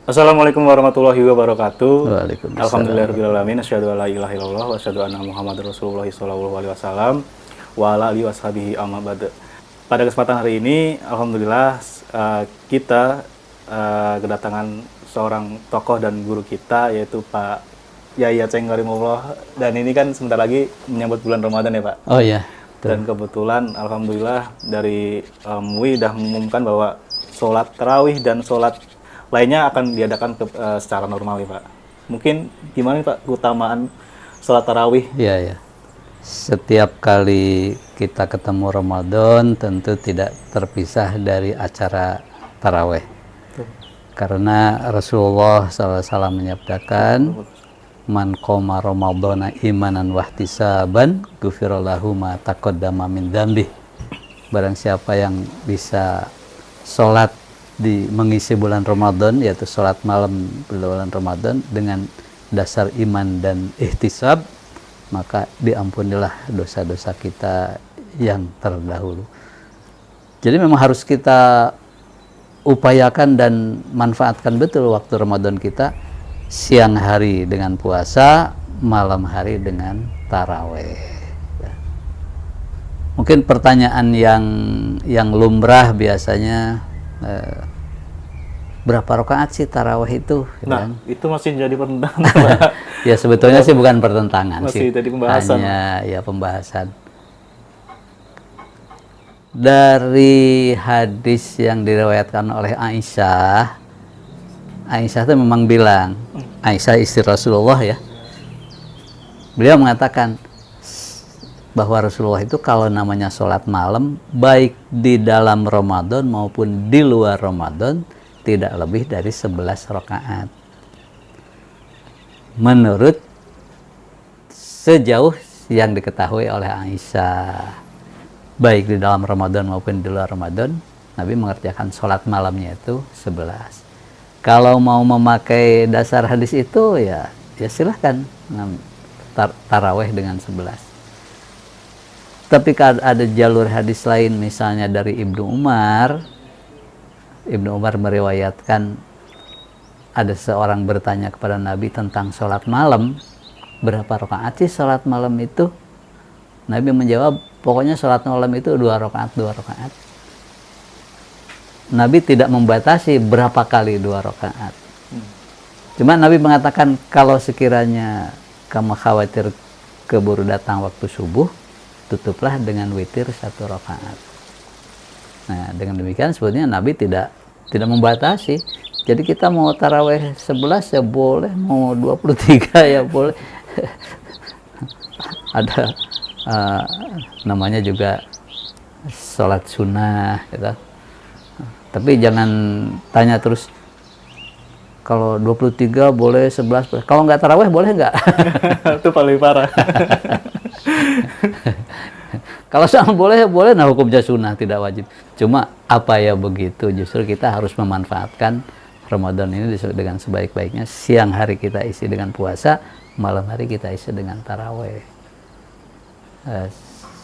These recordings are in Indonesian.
Assalamualaikum warahmatullahi wabarakatuh. Waalaikumsalam. Alhamdulillahirabbil alamin. Asyhadu alla ilaha illallah wa asyhadu anna Muhammadar Rasulullah sallallahu alaihi wasallam wa ala alihi washabihi amma ba'd. Pada kesempatan hari ini alhamdulillah kita kedatangan seorang tokoh dan guru kita yaitu Pak Yahya Aceng Karimullah, dan ini kan sebentar lagi menyambut bulan Ramadan ya Pak. Oh iya. Dan kebetulan alhamdulillah dari MUI sudah mengumumkan bahwa sholat tarawih dan sholat lainnya akan diadakan secara normal ya Pak. Mungkin gimana nih Pak keutamaan sholat tarawih? Iya, ya. Setiap kali kita ketemu Ramadan tentu tidak terpisah dari acara tarawih. Karena Rasulullah SAW menyabdakan, man qoma Ramadana imanan wahtisaban ghufirallahu ma taqaddama min dzambi. Barang siapa yang bisa sholat mengisi bulan Ramadan, yaitu sholat malam bulan Ramadan dengan dasar iman dan ihtisab, maka diampunilah dosa-dosa kita yang terdahulu. Jadi memang harus kita upayakan dan manfaatkan betul waktu Ramadan kita, siang hari dengan puasa, malam hari dengan taraweh. Mungkin pertanyaan yang lumrah biasanya, berapa rakaat sih tarawih itu? Nah, kan? Itu masih jadi pertentangan. Ya sebetulnya sih bukan pertentangan masih sih. Jadi pembahasan. Hanya ya pembahasan. Dari hadis yang diriwayatkan oleh Aisyah itu memang bilang, Aisyah istri Rasulullah ya. Beliau mengatakan bahwa Rasulullah itu kalau namanya sholat malam, baik di dalam Ramadan maupun di luar Ramadan, tidak lebih dari 11 rakaat. Menurut sejauh yang diketahui oleh Aisyah, baik di dalam Ramadan maupun di luar Ramadan, Nabi mengerjakan sholat malamnya itu 11. Kalau mau memakai dasar hadis itu, ya silahkan taraweh dengan 11. Tapi kalau ada jalur hadis lain, misalnya dari Ibnu Umar meriwayatkan ada seorang bertanya kepada Nabi tentang sholat malam, berapa rakaat sih sholat malam itu? Nabi menjawab, pokoknya sholat malam itu 2 rakaat. Nabi tidak membatasi berapa kali 2 rakaat. Cuma Nabi mengatakan, kalau sekiranya kamu khawatir keburu datang waktu subuh, tutuplah dengan witir 1 rakaat. Nah, dengan demikian sebetulnya Nabi tidak membatasi. Jadi kita mau taraweh 11 ya boleh, mau 23 ya boleh. Ada namanya juga sholat sunnah gitu. Tapi jangan tanya terus, kalau 23 boleh, 11 boleh. Kalau nggak taraweh boleh nggak? Itu paling parah. Kalau sama boleh, nah hukumnya sunnah, tidak wajib. Cuma apa ya begitu, justru kita harus memanfaatkan Ramadan ini dengan sebaik-baiknya. Siang hari kita isi dengan puasa, malam hari kita isi dengan taraweh.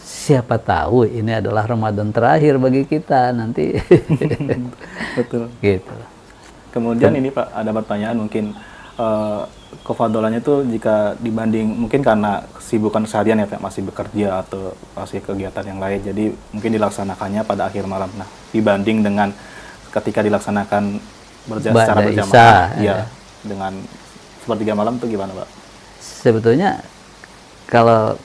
Siapa tahu ini adalah Ramadan terakhir bagi kita nanti. Betul. Gitu. Kemudian ini Pak, ada pertanyaan mungkin kefadolannya itu jika dibanding mungkin karena kesibukan seharian ya Pak, masih bekerja atau masih kegiatan yang lain, jadi mungkin dilaksanakannya pada akhir malam. Nah, dibanding dengan ketika dilaksanakan secara berjamaah ya, dengan sepertiga malam itu gimana Pak? Sebetulnya kalau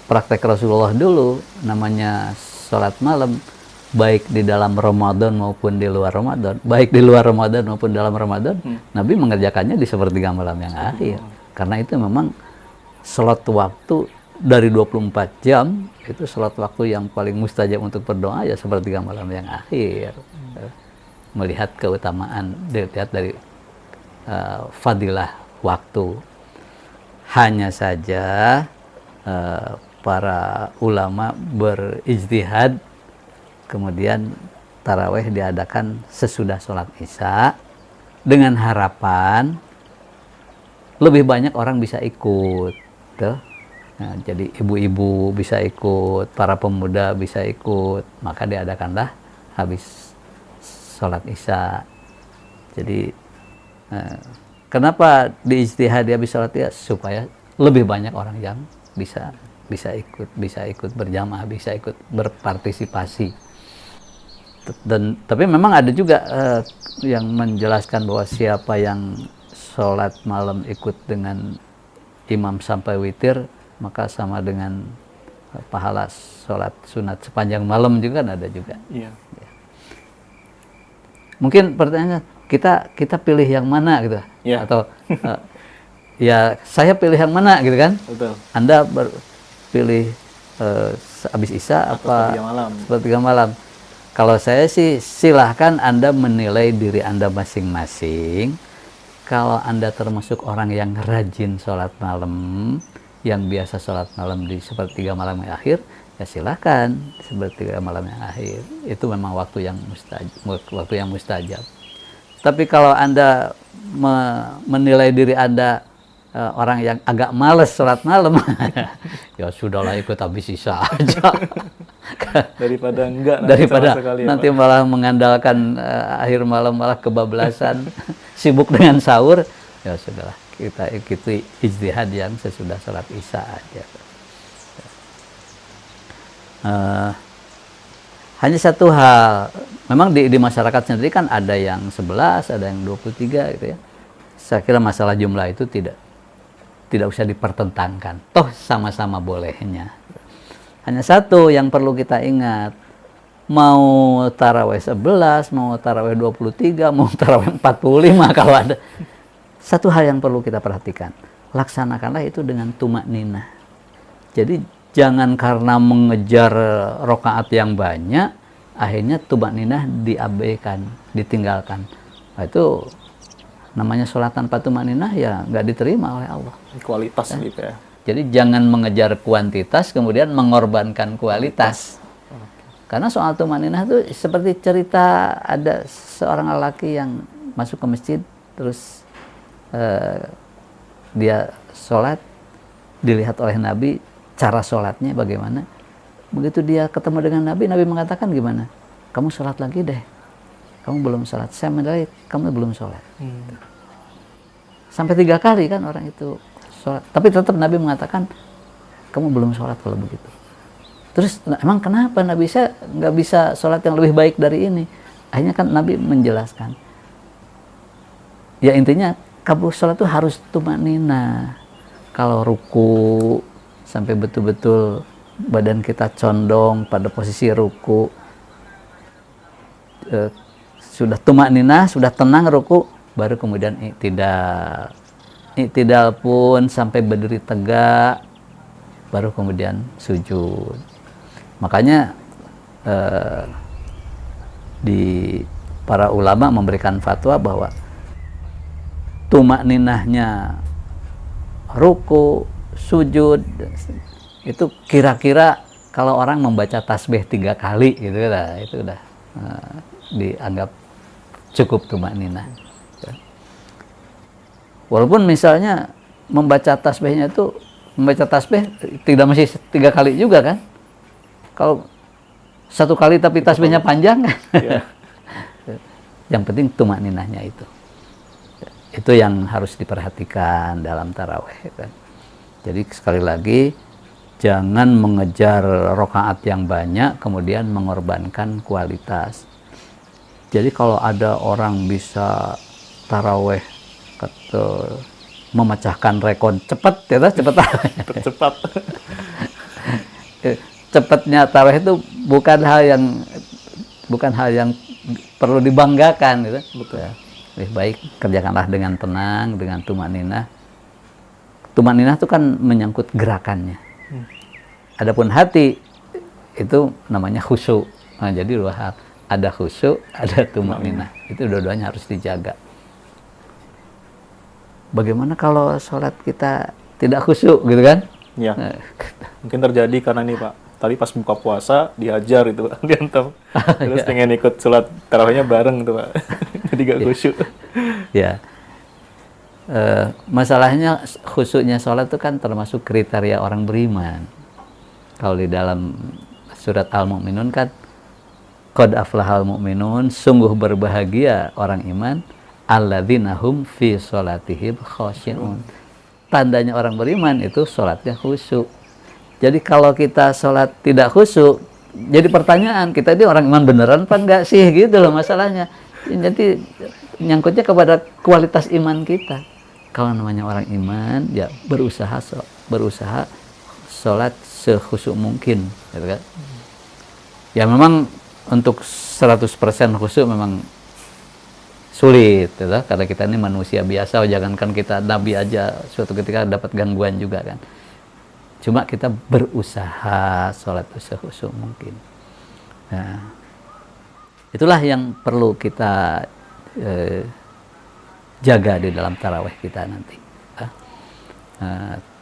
praktek Rasulullah dulu, namanya sholat malam, baik di dalam Ramadan maupun di luar Ramadan, baik di luar Ramadan maupun dalam Ramadan, Nabi mengerjakannya di sepertiga malam yang akhir. Karena itu memang sholat waktu dari 24 jam, itu sholat waktu yang paling mustajab untuk berdoa ya sepertiga malam yang akhir. Melihat keutamaan, dilihat dari fadilah waktu. Hanya saja para ulama berijtihad, kemudian taraweh diadakan sesudah sholat isya dengan harapan lebih banyak orang bisa ikut. Tuh. Nah, jadi ibu-ibu bisa ikut, para pemuda bisa ikut, maka diadakanlah habis sholat isya. Jadi Nah, kenapa diijtihad dia bisa sholat ya? Supaya lebih banyak orang yang bisa ikut berjamaah, bisa ikut berpartisipasi. Dan tapi memang ada juga yang menjelaskan bahwa siapa yang sholat malam ikut dengan imam sampai witir, maka sama dengan pahala sholat sunat sepanjang malam juga kan ada juga. Iya. Mungkin pertanyaannya, kita pilih yang mana gitu, Iya. atau ya saya pilih yang mana gitu kan? Betul. Anda pilih habis isya apa sepertiga malam. sepertiga malam? Kalau saya sih silahkan Anda menilai diri Anda masing-masing. Kalau Anda termasuk orang yang rajin sholat malam, yang biasa sholat malam di sepertiga malam yang akhir, ya silahkan sepertiga malam yang akhir. Itu memang waktu yang mustajab. Tapi kalau Anda menilai diri Anda orang yang agak males sholat malam, ya sudahlah ikut habis isya aja. Daripada enggak Daripada sama sekali, nanti ya, Pak. malah mengandalkan akhir malam malah kebablasan, sibuk dengan sahur, ya sudahlah kita ikuti ijtihad yang sesudah sholat isya aja. Hanya satu hal, memang di masyarakat sendiri kan ada yang 11, ada yang 23 gitu ya. Saya kira masalah jumlah itu tidak usah dipertentangkan, toh sama-sama bolehnya. Hanya satu yang perlu kita ingat, mau tarawih 11, mau tarawih 23, mau tarawih 45, kalau ada satu hal yang perlu kita perhatikan, laksanakanlah itu dengan tumakninah. Jadi jangan karena mengejar rakaat yang banyak, akhirnya tumakninah diabaikan, ditinggalkan. Nah, itu namanya sholat tanpa tumakninah ya nggak diterima oleh Allah. Kualitas gitu ya. Jadi jangan mengejar kuantitas kemudian mengorbankan kualitas. Karena soal tumakninah itu seperti cerita ada seorang lelaki yang masuk ke masjid, terus dia sholat, dilihat oleh Nabi cara sholatnya bagaimana. Begitu dia ketemu dengan Nabi, Nabi mengatakan gimana? Kamu sholat lagi deh. Kamu belum sholat. Saya menilai kamu belum sholat. Sampai 3 kali kan orang itu sholat. Tapi tetap Nabi mengatakan kamu belum sholat kalau begitu. Terus emang kenapa Nabi saya nggak bisa sholat yang lebih baik dari ini? Akhirnya kan Nabi menjelaskan. Ya intinya kamu sholat itu harus tumakninah. Kalau ruku sampai betul-betul badan kita condong pada posisi ruku, sudah tumakninah, sudah tenang ruku, baru kemudian i'tidal. I'tidal pun sampai berdiri tegak, baru kemudian sujud. Makanya di para ulama memberikan fatwa bahwa tumakninahnya ruku, sujud itu kira-kira kalau orang membaca tasbih 3 kali gitu lah, itu udah dianggap cukup tumakninah. Walaupun misalnya membaca tasbih tidak mesti 3 kali juga kan. Kalau 1 kali tapi tasbihnya panjang kan. Ya. Yang penting tumakninahnya itu. Itu yang harus diperhatikan dalam tarawih kan. Jadi sekali lagi jangan mengejar rakaat yang banyak kemudian mengorbankan kualitas. Jadi kalau ada orang bisa tarawih memecahkan rekor cepat ya, cepat Tercepat. cepatnya tarawih itu bukan hal yang perlu dibanggakan gitu. Betul. Ya, lebih baik kerjakanlah dengan tenang, dengan tumakninah. Tumakninah itu kan menyangkut gerakannya. Adapun hati itu namanya khusyuk. Nah, jadi 2 hal, ada khusyuk, ada tumakninah. Itu dua-duanya harus dijaga. Bagaimana kalau sholat kita tidak khusyuk gitu kan? Ya. Mungkin terjadi karena ini Pak, tadi pas buka puasa diajar itu Pak, diantam. Terus pengen ikut sholat tarawihnya bareng tuh Pak. Jadi gak khusyuk. Ya. Masalahnya khusyuknya sholat itu kan termasuk kriteria orang beriman. Kalau di dalam surat Al-Mu'minun kan qad aflahal mu'minun, sungguh berbahagia orang iman, alladzina hum fi sholatihim khashi'un. Tandanya orang beriman itu sholatnya khusyuk. Jadi kalau kita sholat tidak khusyuk, jadi pertanyaan, kita ini orang iman beneran apa enggak sih, gitu loh masalahnya. Jadi nyangkutnya kepada kualitas iman kita. Kalau namanya orang iman, ya berusaha sholat sekhusyuk mungkin, gitu kan. Ya memang untuk 100% khusyuk memang sulit, gitu, karena kita ini manusia biasa, jangankan kita nabi aja, suatu ketika dapat gangguan juga kan. Cuma kita berusaha sholat sekhusyuk mungkin. Nah, itulah yang perlu kita jaga di dalam tarawih kita nanti.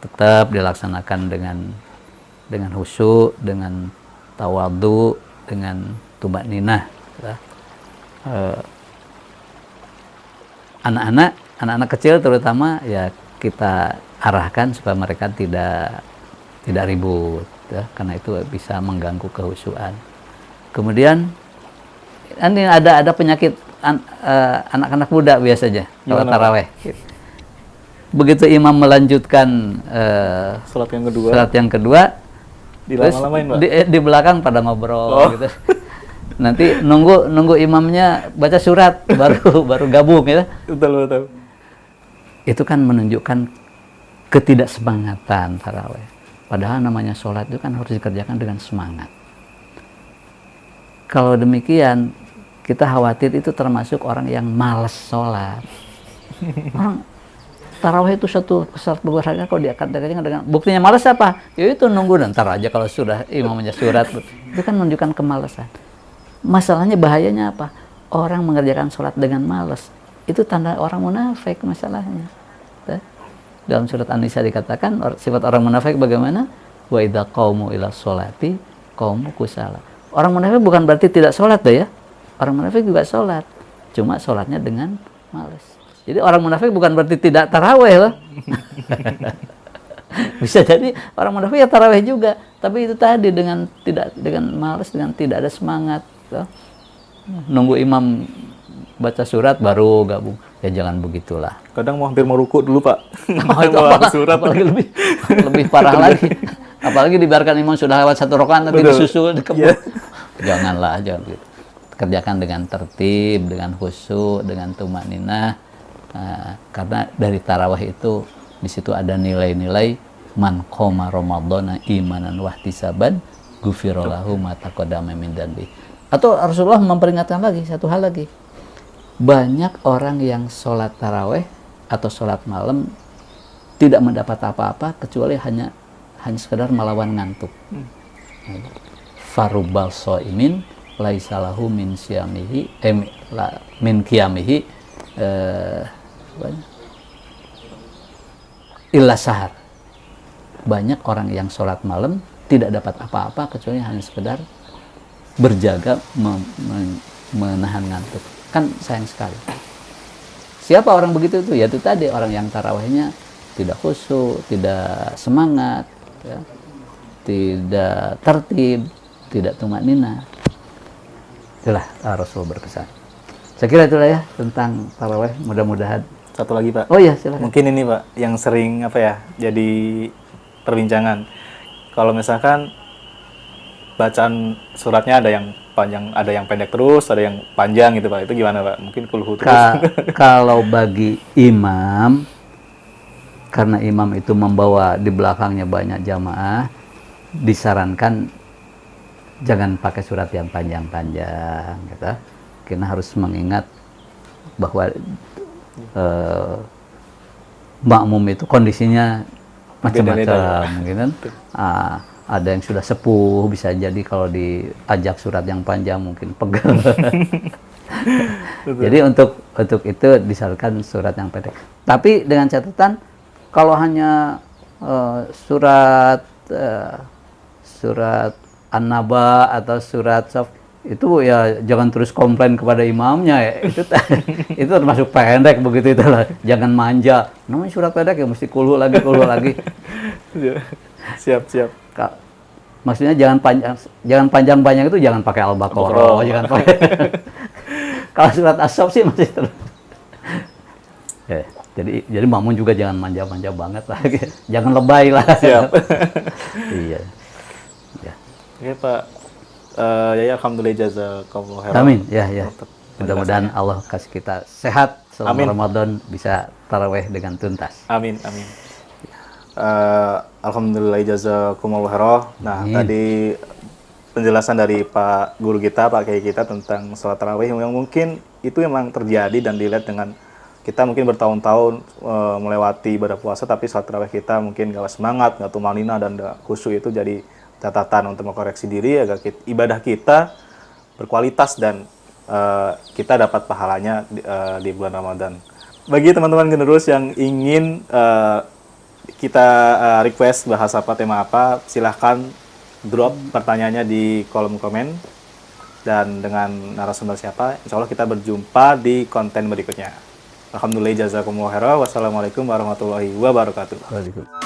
Tetap dilaksanakan dengan khusyuk, dengan tawadhu, dengan tumakninah. Anak-anak kecil terutama ya kita arahkan supaya mereka tidak ribut, ya, karena itu bisa mengganggu kehusyuan. Kemudian ini ada penyakit anak-anak muda biasanya kalau taraweh. Begitu imam melanjutkan salat yang kedua dilama-lamain, Pak. Di belakang pada ngobrol gitu. Nanti nunggu imamnya baca surat baru gabung ya. Betul. Itu kan menunjukkan ketidaksemangatan taraweh. Padahal namanya sholat itu kan harus dikerjakan dengan semangat. Kalau demikian, kita khawatir itu termasuk orang yang malas sholat. Orang tarawih itu satu besarnya kalau diakan dengan buktinya malas apa? Ya itu nunggu ntar aja kalau sudah imamnya surat. Itu kan menunjukkan kemalasan. Masalahnya bahayanya apa? Orang mengerjakan sholat dengan malas. Itu tanda orang munafik masalahnya. Dalam surat An-Nisa dikatakan sifat orang munafik bagaimana? Wa idza qaumu ila sholati qaumu kusala. Orang munafik bukan berarti tidak sholat ya. Orang munafik juga sholat. Cuma sholatnya dengan malas. Jadi orang munafik bukan berarti tidak taraweh loh. Bisa jadi orang munafik ya taraweh juga, tapi itu tadi dengan malas, dengan tidak ada semangat. Loh. Nunggu imam baca surat baru gabung. Ya jangan begitulah. Kadang hampir mau ruku dulu, Pak. Itu apalagi lebih parah lagi. Apalagi dibiarkan imam sudah lewat satu rakaat nanti disusul dikebut. Yeah. Jangan gitu. Kerjakan dengan tertib, dengan khusyuk, dengan tumakninah. Karena dari tarawih itu di situ ada nilai-nilai man qoma ramadhana imanan wahtisaban ghufira lahu ma taqaddama min dzanbi. Atau Rasulullah memperingatkan lagi satu hal lagi. Banyak orang yang sholat taraweh atau sholat malam tidak mendapat apa-apa kecuali hanya sekedar melawan ngantuk. Farubal so'imin laisalahu min siyamihi min qiyamihi illa sahar. Banyak orang yang sholat malam tidak dapat apa-apa kecuali hanya sekedar berjaga menahan ngantuk. Kan sayang sekali. Siapa orang begitu itu? Ya itu tadi orang yang tarawihnya tidak khusyuk, tidak semangat, ya, tidak tertib, tidak tumakninah. Itulah Rasul berkesan. Saya kira itulah ya tentang tarawih. Mudah-mudahan. Satu lagi, Pak. Oh iya, silakan. Mungkin ini, Pak, yang sering jadi perbincangan. Kalau misalkan bacaan suratnya ada yang panjang, ada yang pendek terus, ada yang panjang gitu, Pak. Itu gimana, Pak? Mungkin kulhu terus. Kalau bagi imam, karena imam itu membawa di belakangnya banyak jamaah, disarankan jangan pakai surat yang panjang-panjang, gitu. Karena harus mengingat bahwa makmum itu kondisinya macam-macam, gitu. Ada yang sudah sepuh, bisa jadi kalau diajak surat yang panjang mungkin pegel. Jadi untuk itu disarankan surat yang pendek. Tapi dengan catatan kalau hanya surat An-Naba atau surat Saf itu ya jangan terus komplain kepada imamnya ya. Itu termasuk pendek begitu itulah. Jangan manja. Namanya surat pendek ya mesti kulhu lagi. Siap. Maksudnya jangan panjang itu jangan pakai Al-Baqarah, jangan pakai. Kalau surat As-Saff sih masih terus. Jadi makmum juga jangan manja-manja banget lah. Jangan lebay lah. Siap. Iya. Ya. Oke Pak, ya alhamdulillah jazakallahu khairan. Amin. Ya. Untuk Mudah-mudahan Allah kasih kita sehat selama Amin. Ramadan, bisa tarawih dengan tuntas. Amin. Alhamdulillah jazakumullah khairan. Nah, Amin. tadi penjelasan dari Pak Guru kita, Pak Kiai kita tentang sholat tarawih yang mungkin itu memang terjadi dan dilihat dengan kita mungkin bertahun-tahun melewati ibadah puasa, tapi sholat tarawih kita mungkin gak semangat, gak tumanina dan gak khusyuk. Itu jadi catatan untuk mengkoreksi diri agar ibadah kita berkualitas dan kita dapat pahalanya di bulan Ramadan. Bagi teman-teman generus yang ingin kita request bahas apa, tema apa, silahkan drop pertanyaannya di kolom komen. Dan dengan narasumber siapa, insya Allah kita berjumpa di konten berikutnya. Alhamdulillah jazakumullah khairan. Wassalamualaikum warahmatullahi wabarakatuh. Waalaikumsalam.